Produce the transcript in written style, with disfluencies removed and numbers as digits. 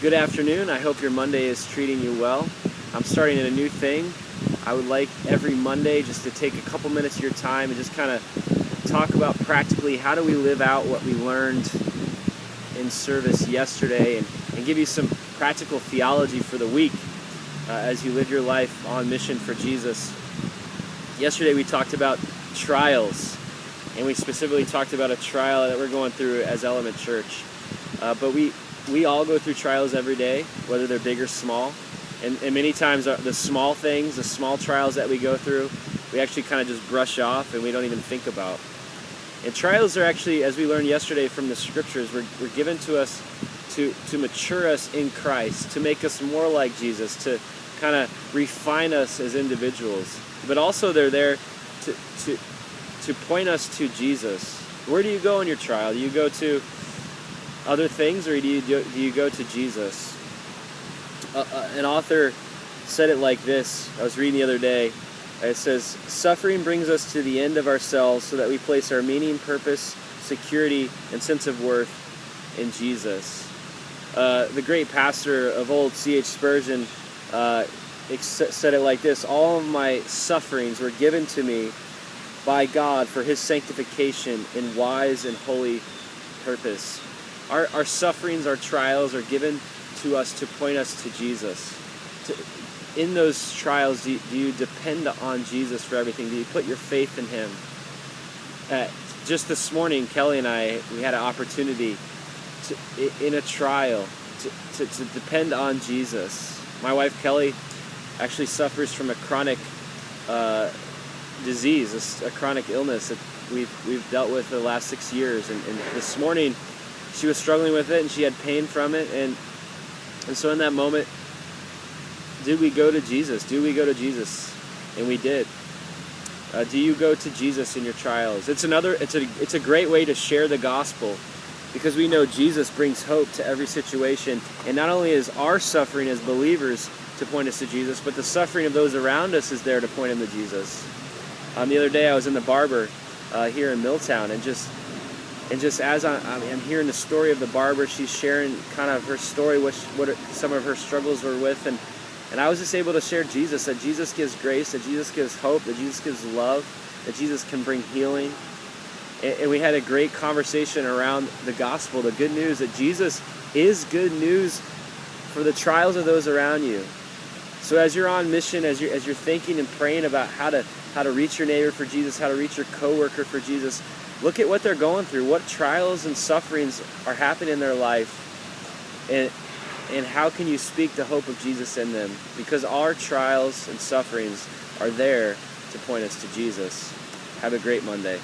Good afternoon. I hope your Monday is treating you well. I'm starting a new thing. I would like every Monday just to take a couple minutes of your time and just kind of talk about practically how do we live out what we learned in service yesterday and give you some practical theology for the week as you live your life on mission for Jesus. Yesterday we talked about trials, and we specifically talked about a trial that we're going through as Element Church. But we all go through trials every day, whether they're big or small. And many times the small things, the small trials that we go through, we actually kind of just brush off and we don't even think about. And trials are actually, as we learned yesterday from the scriptures, were given to us to mature us in Christ, to make us more like Jesus, to kind of refine us as individuals. But also they're there to point us to Jesus. Where do you go in your trial? Do you go to other things, or do you go to Jesus? An author said it like this. I was reading the other day. It says, "Suffering brings us to the end of ourselves so that we place our meaning, purpose, security, and sense of worth in Jesus." The great pastor of old, C.H. Spurgeon, said it like this: "All of my sufferings were given to me by God for His sanctification in wise and holy purpose." Our sufferings, our trials are given to us to point us to Jesus. In those trials, do you depend on Jesus for everything? Do you put your faith in Him? Just this morning, Kelly and I, we had an opportunity in a trial to depend on Jesus. My wife, Kelly, actually suffers from a chronic disease, a chronic illness that we've dealt with for the last 6 years. And this morning, she was struggling with it, and she had pain from it, and so in that moment, did we go to Jesus? Do we go to Jesus? And we did. Do you go to Jesus in your trials? It's a great way to share the gospel, because we know Jesus brings hope to every situation, and not only is our suffering as believers to point us to Jesus, but the suffering of those around us is there to point them to Jesus. The other day I was in the barber here in Milltown, and just as I'm hearing the story of the barber, she's sharing kind of her story, what some of her struggles were with, and I was just able to share Jesus, that Jesus gives grace, that Jesus gives hope, that Jesus gives love, that Jesus can bring healing. And we had a great conversation around the gospel, the good news, that Jesus is good news for the trials of those around you. So as you're on mission, as you're thinking and praying about how to reach your neighbor for Jesus, how to reach your coworker for Jesus, look at what they're going through, what trials and sufferings are happening in their life, and how can you speak the hope of Jesus in them? Because our trials and sufferings are there to point us to Jesus. Have a great Monday.